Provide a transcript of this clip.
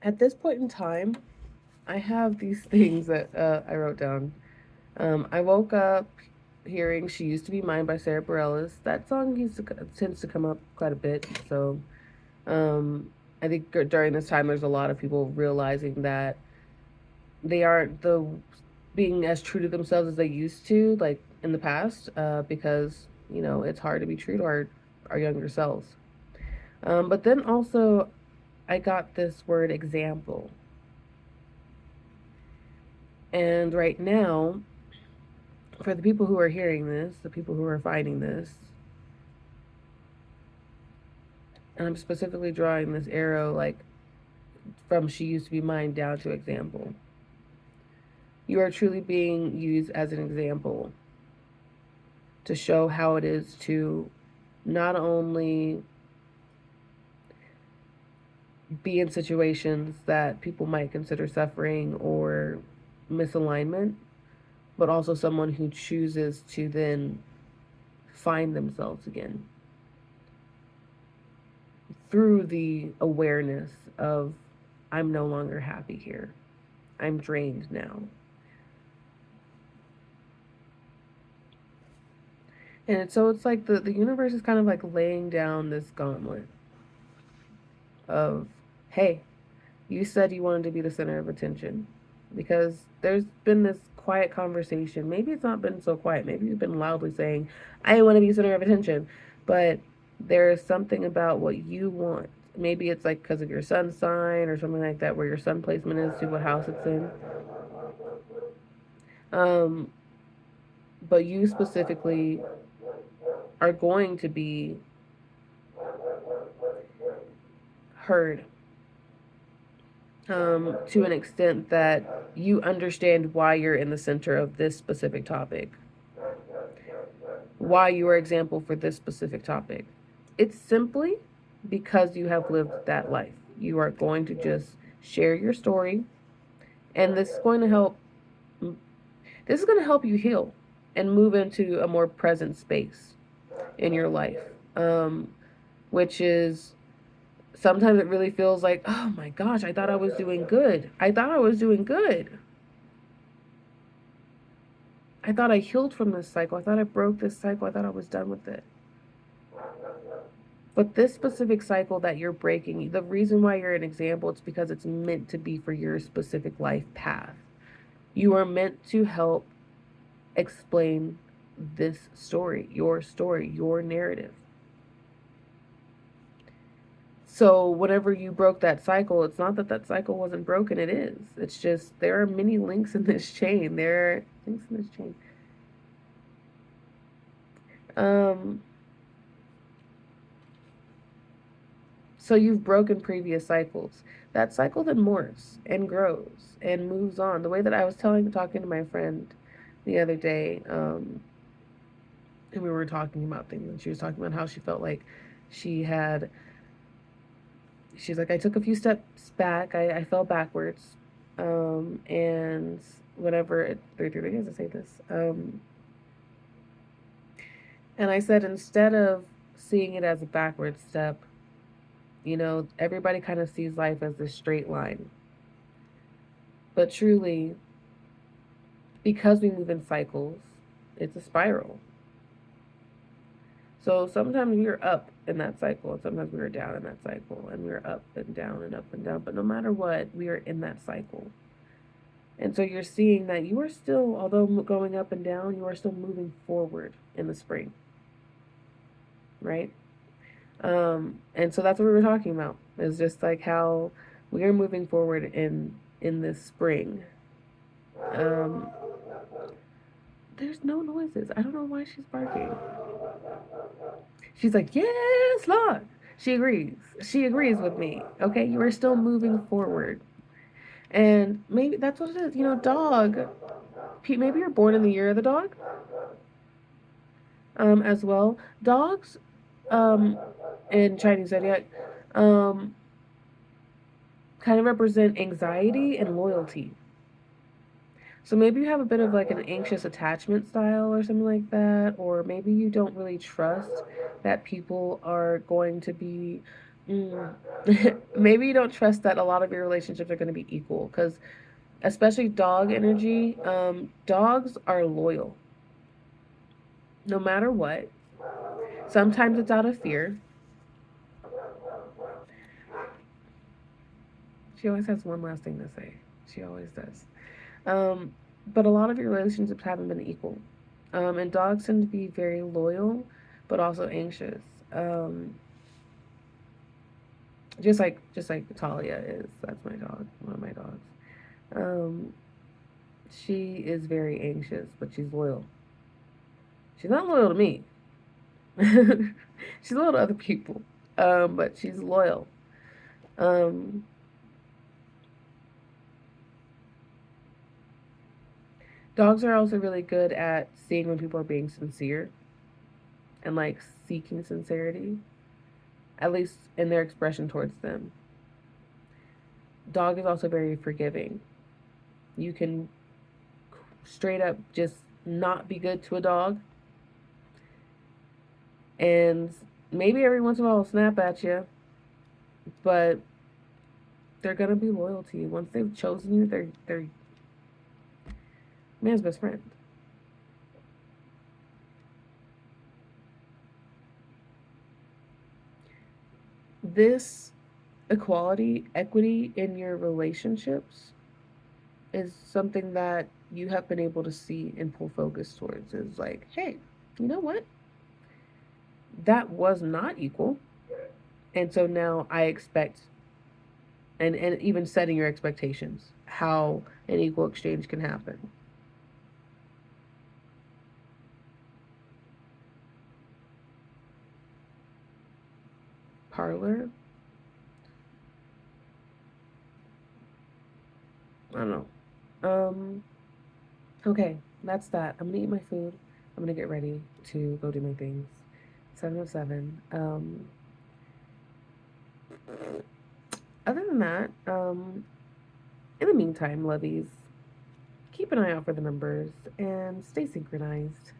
At this point in time, I have these things that I wrote down. I woke up hearing "She Used to Be Mine" by Sarah Bareilles. That song tends to come up quite a bit. So um, I think during this time, there's a lot of people realizing that they aren't being as true to themselves as they used to, like in the past, because it's hard to be true to our younger selves. But then also, I got this word "example," and right now, for the people who are hearing this, the people who are finding this, and I'm specifically drawing this arrow like from "She Used to Be Mine" down to "example." You are truly being used as an example to show how it is to not only be in situations that people might consider suffering or misalignment, but also someone who chooses to then find themselves again through the awareness of, I'm no longer happy here. I'm drained now. And so it's like the universe is kind of like laying down this gauntlet of, hey, you said you wanted to be the center of attention, because there's been this quiet conversation. Maybe it's not been so quiet. Maybe you've been loudly saying, I want to be center of attention. But there is something about what you want. Maybe it's like because of your sun sign or something like that, where your sun placement is to what house it's in. Um, but you specifically are going to be heard, to an extent that you understand why you're in the center of this specific topic, why you are example for this specific topic. It's simply because you have lived that life. You are going to just share your story, and this is going to help you heal and move into a more present space in your life. Which is, sometimes it really feels like, oh my gosh, I thought I was doing good. I thought I was doing good. I thought I healed from this cycle. I thought I broke this cycle. I thought I was done with it. But this specific cycle that you're breaking, the reason why you're an example, it's because it's meant to be for your specific life path. You are meant to help explain this story, your narrative. So whenever you broke that cycle, it's not that that cycle wasn't broken, it is. It's just there are many links in this chain. There are links in this chain. Um, so you've broken previous cycles. That cycle then morphs and grows and moves on. The way that I was talking to my friend the other day, and we were talking about things, and she was talking about how she felt like she had, she's like, I took a few steps back, I fell backwards, and whenever it, 3 years I say this, and I said, instead of seeing it as a backward step, everybody kind of sees life as this straight line. But truly, because we move in cycles, it's a spiral. So sometimes we are up in that cycle, and sometimes we are down in that cycle, and we are up and down and up and down. But no matter what, we are in that cycle. And so you're seeing that you are still, although going up and down, you are still moving forward in the spring, right? And so that's what we were talking about. It's just like how we are moving forward in this spring. Um, there's no noises. I don't know why she's barking. She's like, yes, Lord. She agrees. She agrees with me. Okay, you are still moving forward. And maybe that's what it is. Dog. Maybe you're born in the year of the dog, as well. Dogs, um, in Chinese zodiac, um, kind of represent anxiety and loyalty. So maybe you have a bit of like an anxious attachment style or something like that, or maybe you don't really trust that people are going to be Mm. Maybe you don't trust that a lot of your relationships are going to be equal because, especially dog energy, dogs are loyal no matter what. Sometimes it's out of fear. She always has one last thing to say. She always does. Um, but a lot of your relationships haven't been equal. And dogs tend to be very loyal, but also anxious. Um, just like Talia is. That's my dog. One of my dogs. Um, she is very anxious, but she's loyal. She's not loyal to me. She's loyal to other people. But she's loyal. Um, Dogs are also really good at seeing when people are being sincere and like seeking sincerity, at least in their expression towards them. Dog is also very forgiving. You can straight up just not be good to a dog, and maybe every once in a while will snap at you, but they're gonna be loyal to you. Once they've chosen you, they're man's best friend. This equality, equity in your relationships is something that you have been able to see and pull focus towards. Is like, hey, you know what? That was not equal. And so now I expect, and even setting your expectations, how an equal exchange can happen. Parlor, I don't know. Um, okay, that's that. I'm gonna eat my food. I'm gonna get ready to go do my things. 7:07. Other than that, in the meantime, lovies, keep an eye out for the numbers and stay synchronized.